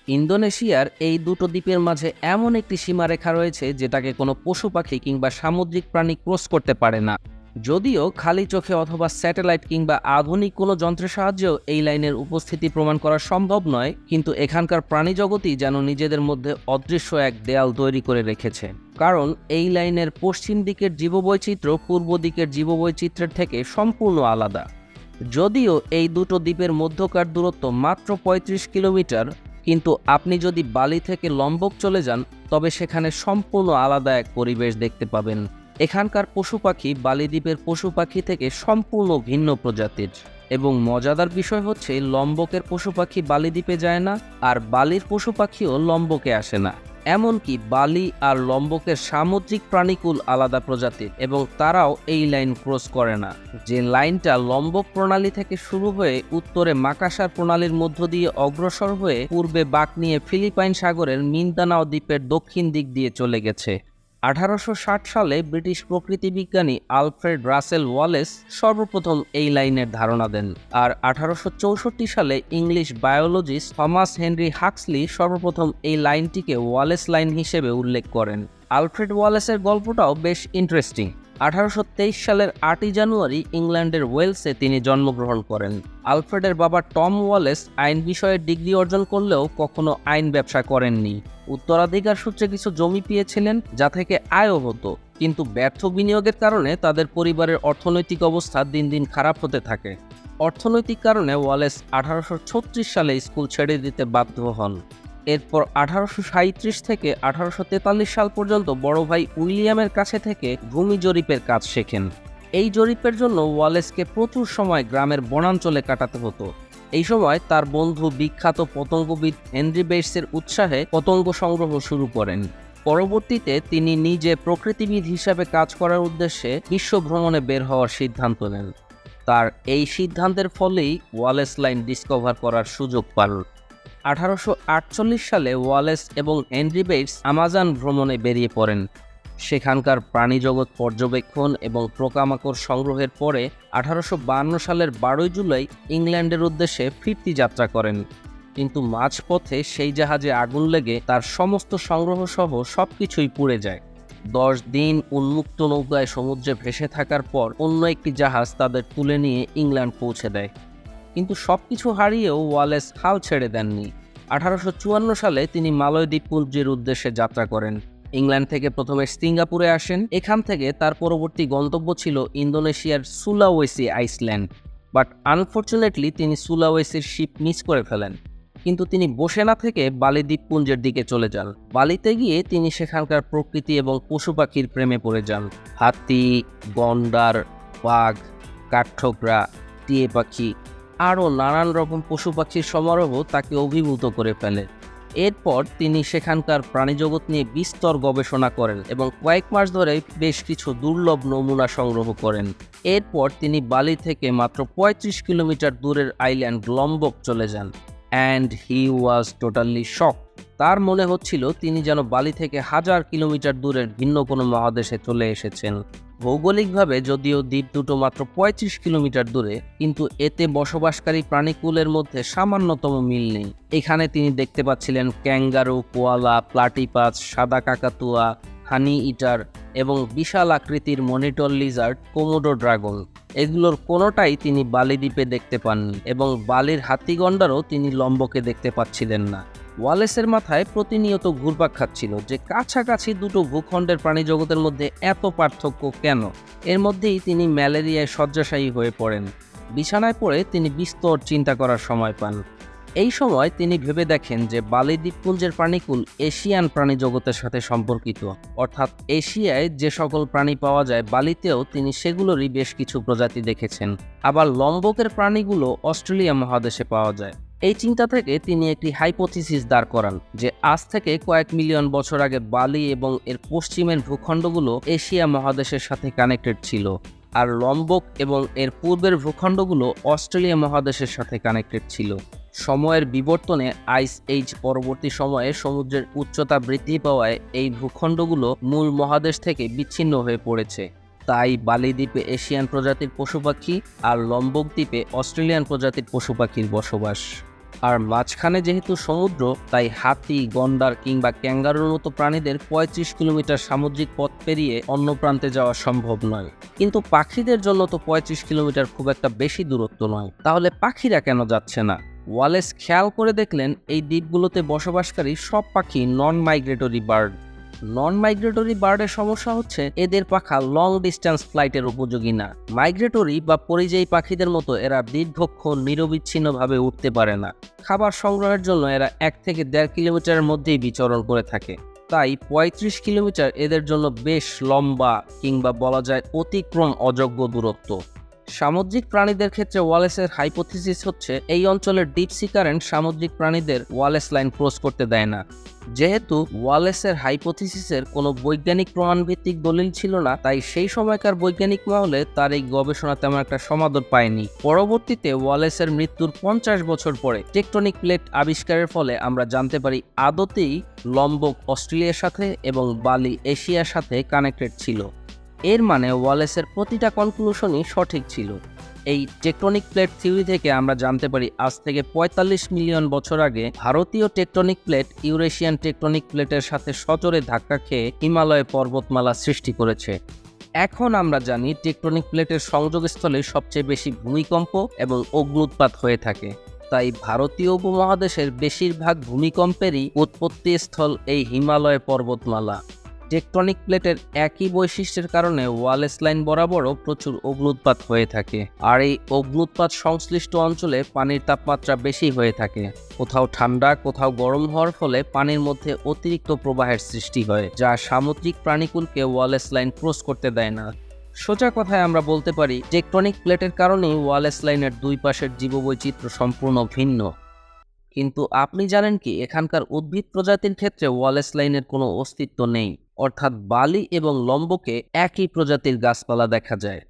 ইন্দোনেশিয়ার এই দুটো দ্বীপের মাঝে এমন একটি সীমারেখা রয়েছে যেটাকে কোনো পশু পাখি কিংবা সামুদ্রিক প্রাণী ক্রস করতে পারে না। যদিও খালি চোখে অথবা স্যাটেলাইট কিংবা আধুনিক কোনো যন্ত্রের সাহায্যেও এই লাইনের উপস্থিতি প্রমাণ করা সম্ভব নয়, কিন্তু এখানকার প্রাণী জগতই যেন নিজেদের মধ্যে অদৃশ্য এক দেয়াল তৈরি করে রেখেছে। কারণ এই লাইনের পশ্চিম দিকের জীববৈচিত্র্য পূর্ব দিকের জীববৈচিত্র্যের থেকে সম্পূর্ণ আলাদা। যদিও এই দুটো দ্বীপের মধ্যকার দূরত্ব মাত্র ৩৫ কিলোমিটার, কিন্তু আপনি যদি বালি থেকে লম্বক চলে যান তবে সেখানে সম্পূর্ণ আলাদা এক পরিবেশ দেখতে পাবেন। এখানকার পশু পাখি বালি দ্বীপের পশু পাখি থেকে সম্পূর্ণ ভিন্ন প্রজাতির, এবং মজাদার বিষয় হচ্ছে লম্বকের পশু পাখি বালি দ্বীপে যায় না, আর বালির পশু পাখিও লম্বকে আসে না। এমনকি বালি আর লম্বকের সামুদ্রিক প্রাণীকুল আলাদা প্রজাতির, এবং তারাও এই লাইন ক্রস করে না। যে লাইনটা লম্বক প্রণালী থেকে শুরু হয়ে উত্তরে মাকাসার প্রণালীর মধ্য দিয়ে অগ্রসর হয়ে পূর্বে বাঁক নিয়ে ফিলিপাইন সাগরের মিন্দানাও দ্বীপের দক্ষিণ দিক দিয়ে চলে গেছে। 1860 সালে ব্রিটিশ প্রকৃতিবিজ্ঞানী আলফ্রেড রাসেল ওয়ালেস সর্বপ্রথম এই লাইনের ধারণা দেন, আর 1864 সালে English biologist Thomas Henry Huxley সর্বপ্রথম এই লাইনটিকে ওয়ালেস লাইন হিসেবে উল্লেখ করেন। আলফ্রেড ওয়ালেসের গল্পটাও বেশ ইন্টারেস্টিং। 1823 সালের 8ই জানুয়ারি ইংল্যান্ডের ওয়েলসে তিনি জন্মগ্রহণ করেন। আলফ্রেডের বাবা টম ওয়ালেস আইন বিষয়ে ডিগ্রি অর্জন করলেও কখনো আইন ব্যবসা করেননি। উত্তরাধিকার সূত্রে কিছু জমি পেয়েছিলেন, যা থেকে আয়ও হতো, কিন্তু ব্যর্থ বিনিয়োগের কারণে তাদের পরিবারের অর্থনৈতিক অবস্থা দিন দিন খারাপ হতে থাকে। অর্থনৈতিক কারণে ওয়ালেস 1836 সালে স্কুল ছেড়ে দিতে বাধ্য হন। এরপর 1837 থেকে 1843 সাল পর্যন্ত বড় ভাই উইলিয়ামের কাছে থেকে ভূমি জরিপের কাজ শেখেন। এই জরিপের জন্য ওয়ালেসকে প্রচুর সময় গ্রামের বনাঞ্চলে কাটাতে হতো। এই সময় তার বন্ধু বিখ্যাত পতঙ্গবিদ হেনরি বেটসের উৎসাহে পতঙ্গ সংগ্রহ শুরু করেন। পরবর্তীতে তিনি নিজে প্রকৃতিবিদ হিসাবে কাজ করার উদ্দেশ্যে বিশ্ব ভ্রমণে বের হওয়ার সিদ্ধান্ত নেন। তার এই সিদ্ধান্তের ফলেই ওয়ালেস লাইন ডিসকভার করার সুযোগ পান। 1848 সালে ওয়ালেস এবং হেনরি বেটস আমাজন ভ্রমণে বেরিয়ে পড়েন। সেখানকার প্রাণীজগৎ পর্যবেক্ষণ এবং পোকামাকড় সংগ্রহের পরে 1852 সালের 12 জুলাই ইংল্যান্ডের উদ্দেশ্যে ফিরতি যাত্রা করেন, কিন্তু মাঝপথে সেই জাহাজে আগুন লেগে তার সমস্ত সংগ্রহ সহ সবকিছুই পুড়ে যায়। 10 দিন উন্মুক্ত নৌকায় সমুদ্রে ভেসে থাকার পর অন্য একটি জাহাজ তাদের তুলে নিয়ে ইংল্যান্ড পৌঁছে দেয়। কিন্তু সবকিছু হারিয়েও ওয়ালেস হাল ছেড়ে দেননি। 1854 সালে তিনি মালয় দ্বীপপুঞ্জের উদ্দেশ্যে যাত্রা করেন। ইংল্যান্ড থেকে প্রথমে সিঙ্গাপুরে আসেন। এখান থেকে তার পরবর্তী গন্তব্য ছিল ইন্দোনেশিয়ার সুলাওয়েসি আইল্যান্ড, বাট আনফরচুনেটলি তিনি সুলাওয়েসির শিপ মিস করে ফেলেন। কিন্তু তিনি বসে না থেকে বালি দ্বীপপুঞ্জের দিকে চলে যান। বালিতে গিয়ে তিনি সেখানকার প্রকৃতি এবং পশু পাখির প্রেমে পড়ে যান। হাতি, গন্ডার, বাঘ, কাঠঠোকরা, টিয়ে পাখি আরও নানান রকম পশু পাখির সমারোহ তাকে অভিভূত করে ফেলে। এরপর তিনি সেখানকার প্রাণীজগৎ নিয়ে বিস্তর গবেষণা করেন এবং কয়েক মাস ধরে বেশ কিছু দুর্লভ নমুনা সংগ্রহ করেন। এরপর তিনি বালি থেকে মাত্র 35 কিলোমিটার দূরের আইল্যান্ড লম্বক চলে যান। অ্যান্ড হি ওয়াজ টোটালি শক। তার মনে হচ্ছিল তিনি যেন বালি থেকে 1000 কিলোমিটার দূরের ভিন্ন কোনো মহাদেশে চলে এসেছেন। ভৌগোলিকভাবে যদিও দ্বীপ দুটো মাত্র 35 কিলোমিটার দূরে, কিন্তু এতে বসবাসকারী প্রাণীকুলের মধ্যে সামান্যতম মিল নেই। এখানে তিনি দেখতে পাচ্ছিলেন ক্যাঙ্গারু, কোয়ালা, প্লাটিপাস, সাদা কাকাতুয়া, হানি ইটার এবং বিশাল আকৃতির মনিটর লিজার্ড, কোমোডো ড্রাগন। এগুলোর কোনোটাই তিনি বালি দ্বীপে দেখতে পাননি, এবং বালির হাতিগন্ডারও তিনি লম্বকে দেখতে পাচ্ছিলেন না। ওয়ালেসের মাথায় প্রতিনিয়ত ঘুরপাক খাচ্ছিল যে কাছাকাছি দুটো ভূখণ্ডের প্রাণীজগতের মধ্যে এত পার্থক্য কেন। এর মধ্যেই তিনি ম্যালেরিয়ায় শয্যাশায়ী হয়ে পড়েন। বিছানায় পড়ে তিনি বিস্তর চিন্তা করার সময় পান। এই সময় তিনি ভেবে দেখেন যে বালি দ্বীপপুঞ্জের প্রাণীকুল এশিয়ান প্রাণীজগতের সাথে সম্পর্কিত, অর্থাৎ এশিয়ায় যে সকল প্রাণী পাওয়া যায় বালিতেও তিনি সেগুলোরই বেশ কিছু প্রজাতি দেখেছেন। আবার লম্বকের প্রাণীগুলো অস্ট্রেলিয়া মহাদেশে পাওয়া যায়। এই চিন্তা থেকে তিনি একটি হাইপোথিসিস দাঁড় করান যে আজ থেকে কয়েক মিলিয়ন বছর আগে বালি এবং এর পশ্চিমের ভূখণ্ডগুলো এশিয়া মহাদেশের সাথে কানেক্টেড ছিল, আর লম্বক এবং এর পূর্বের ভূখণ্ডগুলো অস্ট্রেলিয়া মহাদেশের সাথে কানেক্টেড ছিল। সময়ের বিবর্তনে আইস এজ পরবর্তী সময়ে সমুদ্রের উচ্চতা বৃদ্ধি পাওয়ায় এই ভূখণ্ডগুলো মূল মহাদেশ থেকে বিচ্ছিন্ন হয়ে পড়েছে। তাই বালি দ্বীপে এশিয়ান প্রজাতির পশু পাখি আর লম্বক দ্বীপে অস্ট্রেলিয়ান প্রজাতির পশু পাখির বসবাস। আর মাঝখানে যেহেতু সমুদ্র, তাই হাতি, গন্ডার কিংবা ক্যাঙ্গারুর মতো প্রাণীদের ৩৫ কিলোমিটার সামুদ্রিক পথ পেরিয়ে অন্য প্রান্তে যাওয়া সম্ভব নয়। কিন্তু পাখিদের জন্য তো ৩৫ কিলোমিটার খুব একটা বেশি দূরত্ব নয়। তাহলে পাখিরা কেন যাচ্ছে না? ওয়ালেস খেয়াল করে দেখলেন এই দ্বীপগুলোতে বসবাসকারী সব পাখি নন মাইগ্রেটরি বার্ড। নন মাইগ্রেটরি বার্ডের সমস্যা হচ্ছে এদের পাখা লং ডিস্টেন্স ফ্লাইটের উপযোগী না। মাইগ্রেটরি বা পরিযায়ী পাখিদের মতো এরা দীর্ঘক্ষণ নিরবিচ্ছিন্নভাবে উঠতে পারে না। খাবার সংগ্রহের জন্য এরা ১ থেকে ১.৫ কিলোমিটারের মধ্যেই বিচরণ করে থাকে। তাই ৩৫ কিলোমিটার এদের জন্য বেশ লম্বা, কিংবা বলা যায় অতিক্রম অযোগ্য দূরত্ব। সামুদ্রিক প্রাণীদের ক্ষেত্রে ওয়ালেসের হাইপোথিসিস হচ্ছে এই অঞ্চলের ডিপ সি কারেন্ট সামুদ্রিক প্রাণীদের ওয়ালেস লাইন ক্রস করতে দেয় না। যেহেতু ওয়ালেসের হাইপোথিসিসের কোনো বৈজ্ঞানিক প্রমাণভিত্তিক দলিল ছিল না, তাই সেই সময়কার বৈজ্ঞানিক মহলে তার এই গবেষণা তেমন একটা সমাদর পায়নি। পরবর্তীতে ওয়ালেসের মৃত্যুর ৫০ বছর পরে টেকটনিক প্লেট আবিষ্কারের ফলে আমরা জানতে পারি আদতেই লম্বক অস্ট্রেলিয়ার সাথে এবং বালি এশিয়ার সাথে কানেক্টেড ছিল। এর মানে ওয়ালেসের প্রতিটা কনক্লুশনই সঠিক ছিল। এই টেকটনিক প্লেট থিওরি থেকে আমরা জানতে পারি আজ থেকে ৪৫ মিলিয়ন বছর আগে ভারতীয় টেকটনিক প্লেট ইউরেশিয়ান টেকটনিক প্লেটের সাথে সজোরে ধাক্কা খেয়ে হিমালয় পর্বতমালা সৃষ্টি করেছে। এখন আমরা জানি টেকটনিক প্লেটের সংযোগস্থলে সবচেয়ে বেশি ভূমিকম্প এবং অগ্ন্যুৎপাত হয়ে থাকে। তাই ভারতীয় উপমহাদেশের বেশিরভাগ ভূমিকম্পেরই উৎপত্তিস্থল এই হিমালয় পর্বতমালা। টেকটনিক প্লেটের একই বৈশিষ্ট্যের কারণে ওয়ালেস লাইন বরাবরও প্রচুর অগ্ন্যুৎপাত হয়ে থাকে। আর এই অগ্ন্যুৎপাত সংশ্লিষ্ট অঞ্চলে পানির তাপমাত্রা বেশি হয়ে থাকে। কোথাও ঠান্ডা, কোথাও গরম হওয়ার ফলে পানির মধ্যে অতিরিক্ত প্রবাহের সৃষ্টি হয়, যা সামুদ্রিক প্রাণীকুলকে ওয়ালেস লাইন ক্রস করতে দেয় না। সোজা কথায় আমরা বলতে পারি টেকটনিক প্লেটের কারণেই ওয়ালেস লাইনের দুই পাশের জীববৈচিত্র্য সম্পূর্ণ ভিন্ন। কিন্তু আপনি জানেন কি এখানকার উদ্ভিদ প্রজাতির ক্ষেত্রে ওয়ালেস লাইনের কোনো অস্তিত্ব নেই, অর্থাৎ বালি এবং লম্বকে একই প্রজাতির গাছপালা দেখা যায়।